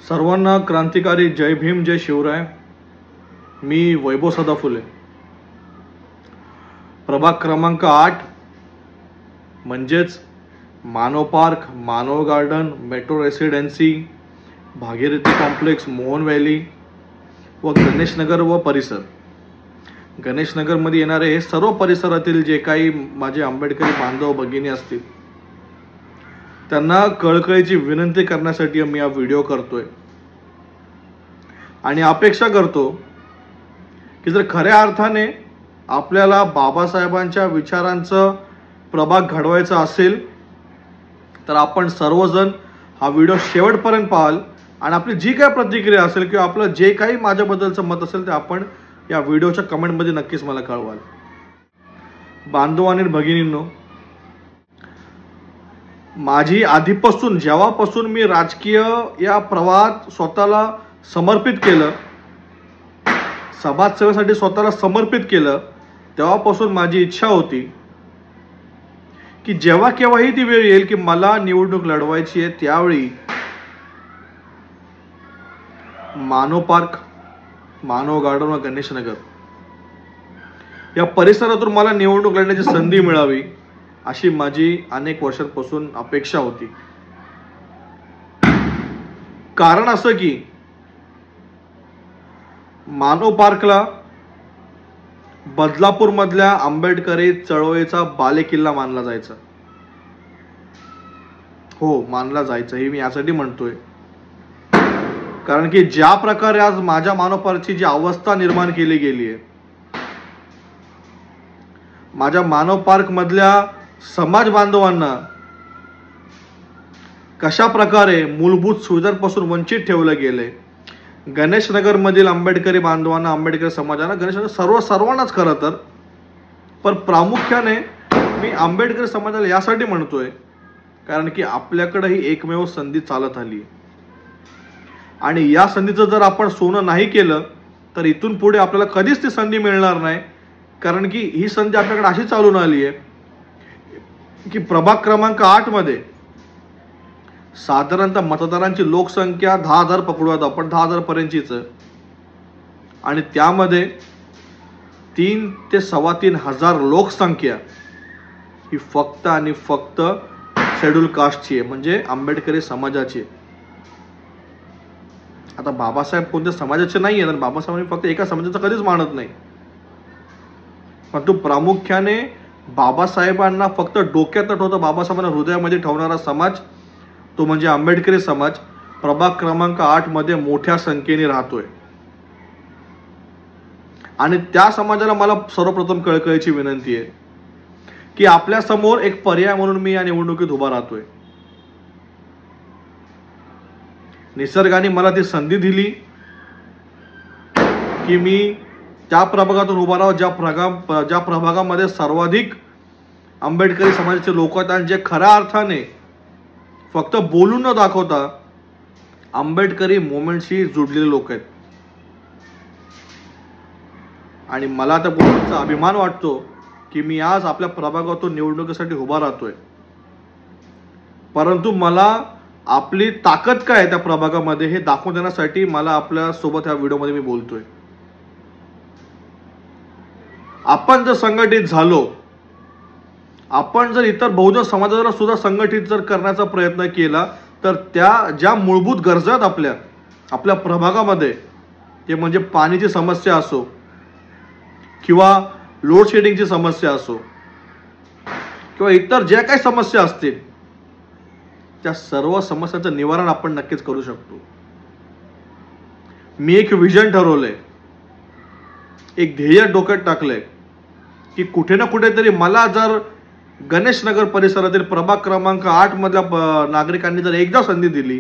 सर्वांना क्रांतिकारी जय भीम जय शिवराय। मी वैभव सदाफुले, प्रभाग क्रमांक 8 म्हणजेच Manav Park, Manav Garden, Metro Residency, Bhagirathi Complex, Mohan Valley व गणेश नगर व परिसर। गणेश नगर मध्ये येणारे हे सर्व परिसरातील जे काही माझे आंबेडकरी बांधव भगिनी असतील त्यांना कळकळीची विनंती करण्यासाठी मी हा व्हिडिओ करतोय आणि अपेक्षा करतो की जर खऱ्या अर्थाने आपल्याला बाबासाहेबांच्या विचारांचं प्रभाग घडवायचा असेल तर आपण सर्वजण हा व्हिडिओ शेवटपर्यंत पाहाल आणि आपली जी काही प्रतिक्रिया असेल किंवा आपलं जे काही माझ्याबद्दलचं मत असेल ते आपण या व्हिडिओच्या कमेंटमध्ये नक्कीच मला कळवाल। बांधव आणि भगिनींनो, माझी आधीपासून जेव्हापासून मी राजकीय या प्रवाहात स्वतःला समर्पित केलं, समाजसेवेसाठी स्वतःला समर्पित केलं, तेव्हापासून माझी इच्छा होती की जेव्हा केव्हाही ती वेळ येईल की मला निवडणूक लढवायची आहे त्यावेळी मानव पार्क, मानव गार्डन व गणेश नगर या परिसरातून मला निवडणूक लढण्याची संधी मिळावी अशी माझी अनेक वर्षांपासून अपेक्षा होती। कारण असं की मानव पार्कला बदलापूर मधल्या आंबेडकरी चळवळीचा बालेकिल्ला मानला जायचा। हो, मानला जायचं हे मी यासाठी म्हणतोय कारण की ज्या प्रकारे आज माझ्या मानव पार्कची जी अवस्था निर्माण केली गेली आहे, माझ्या मानव पार्क मधल्या समाज बांधवांना कशा प्रकारे मूलभूत सुविधांपासून वंचित ठेवलं गेले, गणेश नगर मधील आंबेडकरी बांधवांना, आंबेडकरी समाजाला, गणेश नगर सर्वांनाच खरं तर, पण प्रामुख्याने मी आंबेडकरी समाजाला यासाठी म्हणतोय कारण की आपल्याकडे ही एकमेव संधी चालत आली आणि या संधीचं जर आपण सोनं नाही केलं तर इथून पुढे आपल्याला कधीच ती संधी मिळणार नाही। कारण की ही संधी आपल्याकडे अशी चालून आली आहे की प्रभाग क्रमांक 8 मध्ये साधारणतः मतदारांची लोकसंख्या 10,000 पकडूयात आपण, 10,000 पर्यंतचीच, आणि त्यामध्ये 3 ते 3,25,000 हजार लोकसंख्या ही फक्त आणि फक्त शेड्यूल कास्टची आहे, म्हणजे आंबेडकरी समाजाची। आता बाबासाहेब कोणत्या समाजाचे नाही आहेत, बाबासाहेबांनी फक्त एका समाजाचं कधीच मानत नाही, परंतु प्रामुख्याने बाबासाहेबांना फक्त डोक्यात ठेवता बाबासाहेबांना हृदयामध्ये ठेवणारा समाज तो म्हणजे आंबेडकरी समाज प्रभाग क्रमांक 8 मध्ये मोठ्या संख्येने राहतोय। आणि त्या समाजाला मला सर्वप्रथम कळकळीची विनंती आहे की आपल्या समोर एक पर्याय म्हणून मी या निवडणुकीत उभा राहतोय। निसर्गाने मला ती संधी दिली की मी त्या प्रभागातून उभा राहावं ज्या प्रभागामध्ये सर्वाधिक आंबेडकरी समाजाचे लोक आहेत आणि जे खऱ्या अर्थाने फक्त बोलून न दाखवता आंबेडकरी मुवमेंटशी जोडलेले लोक आहेत। आणि मला त्या गोष्टीचा अभिमान वाटतो की मी आज आपल्या प्रभागातून निवडणुकीसाठी उभा राहतोय, परंतु मला आपली ताकद काय त्या प्रभागामध्ये हे दाखवून देण्यासाठी मला आपल्या सोबत या व्हिडिओमध्ये मी बोलतोय। आपण जर संघटित झालो, आपण जर इतर बहुजन समाजाला सुद्धा संघटित जर करण्याचा प्रयत्न केला तर त्या ज्या मूलभूत गरजा आहेत आपल्या प्रभागामध्ये, ते म्हणजे पाण्याची समस्या असो किंवा लोड शेडिंगची समस्या असो किंवा इतर ज्या काही समस्या असतील त्या सर्व समस्यांचं निवारण आपण नक्कीच करू शकतो। मी एक विजन ठरवलंय, एक ध्येय डोक्यात टाकलंय की कुठे ना कुठेतरी मला जर गणेश नगर परिसरातील प्रभाग क्रमांक 8 मधल्या नागरिकांनी जर एकदा संधी दिली,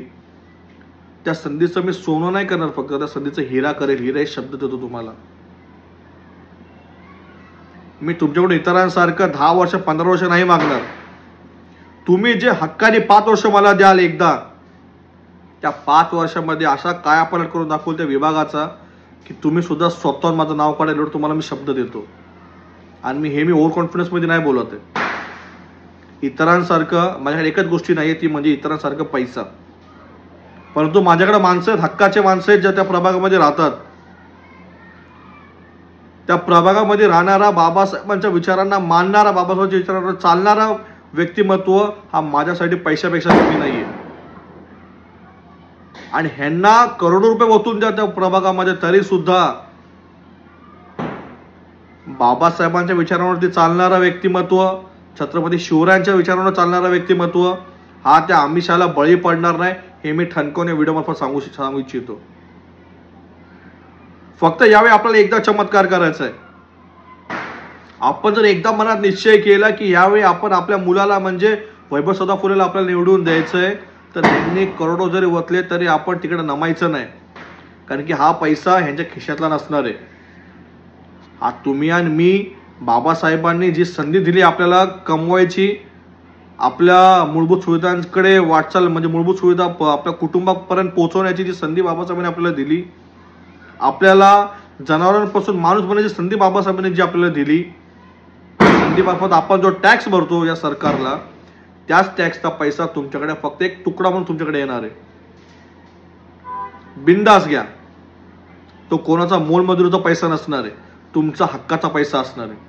त्या संधीचं मी सोनं नाही करणार, फक्त त्या संधीचं हिरा करेल। हिरा एक शब्द देतो तुम्हाला। मी तुमच्याकडून इतरांसारखं 10 वर्ष 15 वर्ष नाही मागणार। तुम्ही जे हक्काने 5 वर्ष मला द्याल एकदा, त्या 5 वर्षामध्ये असा कायापालट करून दाखवल त्या विभागाचा की तुम्ही सुद्धा स्वतःहून माझं नाव काढायला एवढं तुम्हाला मी शब्द देतो। आणि मी ओव्हर कॉन्फिडन्स मध्ये नाही बोलत आहे। इतरांसारखं माझ्याकडे एकच गोष्टी नाही, ती म्हणजे इतरांसारखं पैसा। परंतु माझ्याकडे माणसं आहेत, हक्काचे माणसं आहेत, ज्या त्या प्रभागामध्ये राहतात. त्या प्रभागामध्ये राहणारा, बाबासाहेबांच्या विचारांना मानणारा, बाबासाहेबांच्या विचारांना चालणारा व्यक्तिमत्व हा माझ्यासाठी पैशापेक्षा कमी नाहीये. आणि ह्यांना करोडो रुपये ओतून द्या त्या प्रभागामध्ये, तरी सुद्धा बाबासाहेबांच्या विचारांवरती चालणारा व्यक्तिमत्व, छत्रपती शिवरायांच्या विचारांवर चालणारा व्यक्तिमत्व हा त्या आमिषाला बळी पडणार नाही, हे मी ठणकावून या व्हिडिओमार्फत सांगू इच्छितो. फक्त यावेळी आपल्याला एकदा चमत्कार करायचा आहे. आपण जर एकदा मनात निश्चय केला की यावेळी आपण आपल्या मुलाला म्हणजे वैभव सदाफुलेला आपल्याला निवडून द्यायचंय, तर त्यांनी करोडो जरी वतले तरी आपण तिकडे नमायचं नाही. कारण की हा पैसा ह्यांच्या खिशातला नसणार आहे. हा तुम्ही आणि मी, बाबासाहेबांनी जी संधी दिली आपल्याला कमवायची, आपल्या मूलभूत सुविधांकडे वाटचाल म्हणजे मूलभूत सुविधा आपल्या कुटुंबापर्यंत पोहोचवण्याची जी संधी बाबासाहेबांनी आपल्याला दिली, आपल्याला जनावरांपासून माणूस बनण्याची संधी बाबासाहेबांनी जी आपल्याला दिली, संधीमार्फत आपण जो टॅक्स भरतो या सरकारला, त्याच टॅक्सचा पैसा तुमच्याकडे फक्त एक तुकडा म्हणून तुमच्याकडे येणार आहे. बिंदास घ्या. तो कोणाचा मोलमजुरीचा पैसा नसणार आहे, तुमचा हक्काचा पैसा असणार आहे.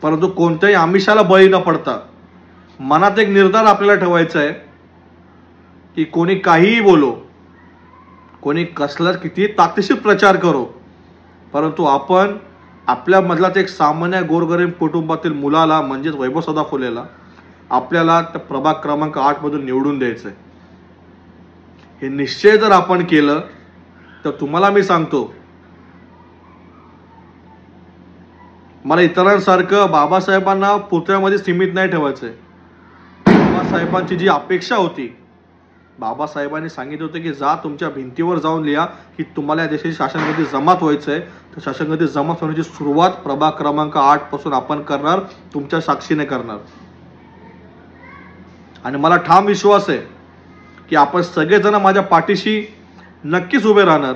परंतु कोणत्याही आमिषाला बळी न पडता मनात एक निर्धार आपल्याला ठेवायचा आहे की कोणी काहीही बोलो, कोणी कसला किती ताकदीशीर प्रचार करो, परंतु आपण आपल्या मधलाच एक सामान्य गोरगरीब कुटुंबातील मुलाला म्हणजेच वैभव सदाफुलेला आपल्याला त्या प्रभाग क्रमांक 8 मधून निवडून द्यायचंय. हे निश्चय जर आपण केलं तर तुम्हाला मी सांगतो, मला इतरांसारखं बाबासाहेबांना पुतळ्यामध्ये सीमित नाही ठेवायचंय. बाबासाहेबांची जी अपेक्षा होती, बाबासाहेबांनी सांगितलं होतं की जा तुमच्या भिंतीवर जाऊन लिहा की तुम्हाला या देशाची शासनगती जमात व्हायचंय, तर शासनगती जमात होण्याची सुरुवात प्रभाग क्रमांक 8 पासून आपण करणार, तुमच्या साक्षीने करणार. आणि मला ठाम विश्वास आहे की आपण सगळेजण माझ्या पाठीशी नक्कीच उभे राहणार.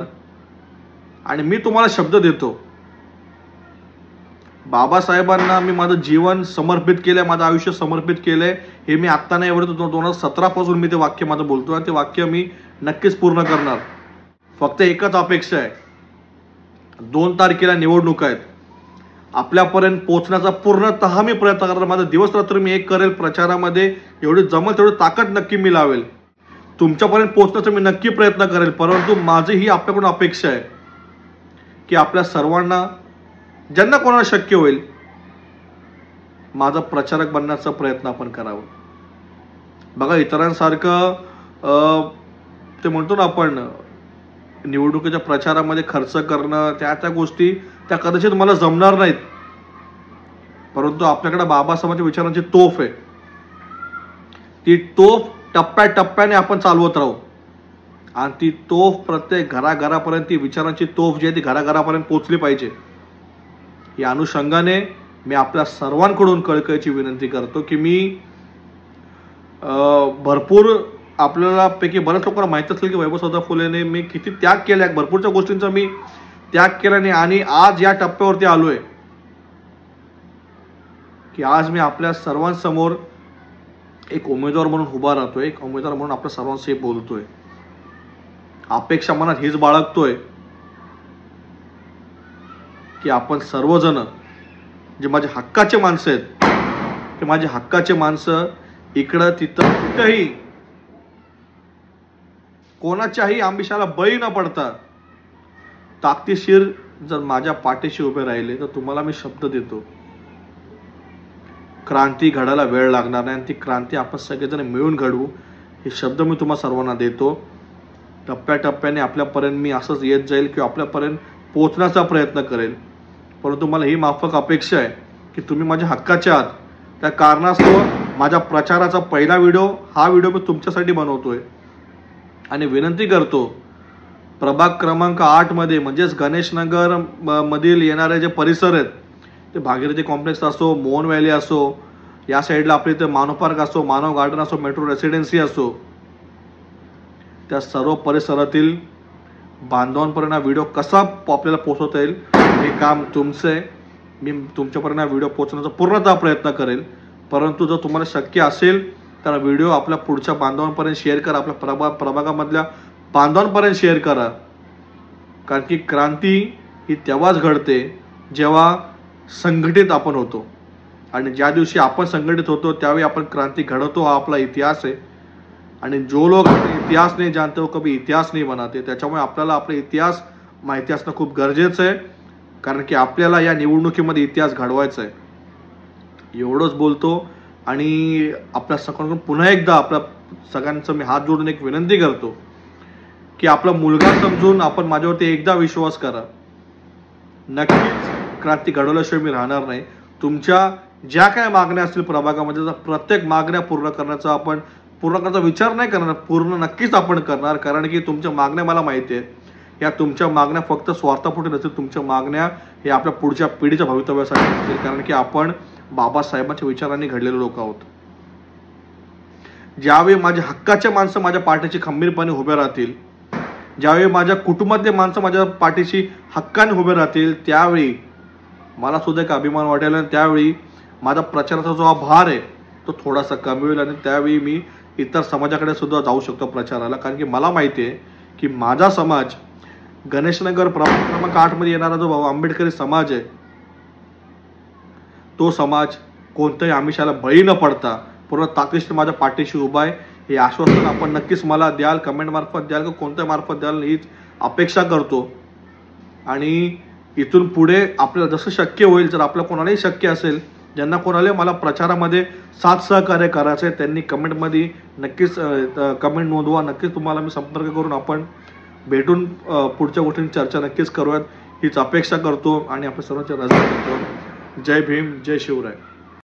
आणि मी तुम्हाला शब्द देतो, बाबासाहेबांना मी माझं जीवन समर्पित केलंय, माझं आयुष्य समर्पित केलंय. हे मी आत्ता नाही, एवढं 2017 पासून मी ते वाक्य माझं बोलतोय आणि ते वाक्य मी नक्कीच पूर्ण करणार. फक्त एकच अपेक्षा आहे, 2 तारखेला निवडणूक आहेत, आपल्यापर्यंत पोहोचण्याचा पूर्णतः मी प्रयत्न करणार. माझा दिवस रात्र मी एक करेल प्रचारामध्ये, एवढी जमल तेवढी ताकद नक्की मी लावेल. तुमच्यापर्यंत पोहोचण्याचा मी नक्की प्रयत्न करेल. परंतु माझी ही आपल्याकडून अपेक्षा आहे की आपल्या सर्वांना, ज्यांना कोणाला शक्य होईल, माझा प्रचारक बनण्याचा प्रयत्न आपण करावा. बघा, इतरांसारखं ते म्हणतो ना आपण निवडणुकीच्या प्रचारामध्ये खर्च करणं, त्या गोष्टी त्या कदाचित मला जमणार नाहीत. परंतु आपल्याकडे बाबासाहेबांच्या विचारांची तोफ आहे. ती तोफ टप्प्याटप्प्याने आपण चालवत राहू आणि ती तोफ प्रत्येक घराघरापर्यंत, ती विचारांची तोफ जी आहे ती घराघरापर्यंत पोहोचली पाहिजे. या अनुषंगाने मी आपल्या सर्वांकडून कळकळीची विनंती करतो की मी भरपूर, आपल्याला पैकी बऱ्याच लोकांना माहित असेल की वैभव सदाफुलेने मी किती त्याग केला, भरपूरच्या गोष्टींचा मी त्याग केल्याने आणि आज या टप्प्यावरती आलोय की आज मी आपल्या सर्वांसमोर एक उमेदवार म्हणून उभा राहतोय, एक उमेदवार म्हणून आपल्या सर्वांशी बोलतोय. अपेक्षा मनात हीच बाळगतोय की आपण सर्वजण जे माझे हक्काचे माणसं आहेत, ते माझे हक्काचे माणसं इकडं तिथं कुठेही कोणाच्याही आमिषाला बळी न पडता ताकदीशीर जर माझ्या पाठीशी उभे राहिले, तर तुम्हाला मी शब्द देतो, क्रांती घडायला वेळ लागणार नाही आणि ती क्रांती आपण सगळेजण मिळून घडवू, हे शब्द मी तुम्हा सर्वांना देतो. टप्प्याटप्प्याने आपल्यापर्यंत मी असंच येत जाईल किंवा आपल्यापर्यंत पोहोचण्याचा प्रयत्न करेल. परंतु मला ही माफक अपेक्षा आहे की तुम्ही माझ्या हक्काचे आहात. त्या कारणास्तव माझ्या प्रचाराचा पहिला व्हिडिओ, हा व्हिडिओ मी तुमच्यासाठी बनवतोय आणि विनंती करतो, प्रभाग क्रमांक 8 मध्ये म्हणजेच गणेशनगर मधील येणारे जे परिसर आहेत, ते भागीरथी कॉम्प्लेक्स असो, मोहन व्हॅली असो, या साईडला आपल्या इथे मानव पार्क असो, मानव गार्डन असो, मेट्रो रेसिडेन्सी असो, त्या सर्व परिसरातील बांधवांपर्यंत हा व्हिडिओ कसा आपल्याला पोहोचवता येईल हे काम तुमचं आहे. मी तुमच्यापर्यंत हा व्हिडिओ पोहोचवण्याचा पूर्णतः प्रयत्न करेल. परंतु जर तुम्हाला शक्य असेल कारण व्हिडिओ आपल्या पुढच्या बांधवांपर्यंत शेअर करा, आपल्या प्रभागामधल्या बांधवांपर्यंत शेअर करा. कारण की क्रांती ही तेव्हाच घडते जेव्हा संघटित आपण होतो, आणि ज्या दिवशी आपण संघटित होतो त्यावेळी आपण क्रांती घडवतो. हा आपला इतिहास आहे. आणि जो लोग इतिहास नाही जानते वो कभी इतिहास नहीं बनाते. त्याच्यामुळे आपल्याला आपला इतिहास माहिती असणं खूप गरजेचं आहे, कारण की आपल्याला या निवडणुकीमध्ये इतिहास घडवायचा आहे. एवढंच बोलतो आणि आपल्या सगळ्यांकडून पुन्हा एकदा आपल्या सगळ्यांचं मी हात जोडून एक विनंती करतो की आपला मुलगा समजून आपण माझ्यावरती एकदा विश्वास करा. नक्कीच क्रांती घडवल्याशिवाय मी राहणार नाही. तुमच्या ज्या काय मागण्या असतील प्रभागामध्ये प्रत्येक मागण्या पूर्ण करण्याचा विचार नाही करणार, पूर्ण नक्कीच आपण करणार. कारण की तुमच्या मागण्या मला माहिती आहे, या तुमच्या मागण्या फक्त स्वार्थापोटी नसतील. तुमच्या मागण्या हे आपल्या पुढच्या पिढीच्या भवितव्यासाठी असतील, कारण की आपण बाबासाहेबांच्या विचारांनी घडलेले लोक आहोत. ज्यावेळी माझ्या हक्काचे माणसं माझ्या पाठीशी खंबीरपणे उभे राहतील, ज्यावेळी माझ्या कुटुंबातले माणसं माझ्या पाठीशी हक्काने उभे राहतील, त्यावेळी मला सुद्धा एक अभिमान वाटेल. आणि त्यावेळी माझा प्रचाराचा जो हा भार आहे तो थोडासा कमी होईल, आणि त्यावेळी मी इतर समाजाकडे सुद्धा जाऊ शकतो प्रचाराला. कारण की मला माहिती आहे की माझा समाज गणेशनगर प्रभाग क्रमांक 8 मध्ये येणारा जो आंबेडकरी समाज आहे, तो समाज कोणत्याही आमिषाला बळी न पडता पूर्ण ताकदीने माझ्या पाठीशी उभा आहे. हे आश्वासन आपण नक्कीच मला द्याल, कमेंट मार्फत द्याल किंवा कोणत्या मार्फत द्याल हीच अपेक्षा करतो. आणि इथून पुढे आपल्याला जसं शक्य होईल, जर आपलं कोणालाही शक्य असेल, ज्यांना कोणाला मला प्रचारामध्ये साथ सहकार्य करायचं आहे, त्यांनी कमेंटमध्ये नक्कीच कमेंट नोंदवा. नक्कीच तुम्हाला मी संपर्क करून आपण भेटून पुढच्या गोष्टींची चर्चा नक्कीच करूयात हीच अपेक्षा करतो आणि आपल्या सर्वांच्या रजा करतो. जय भीम, जय शिवराय.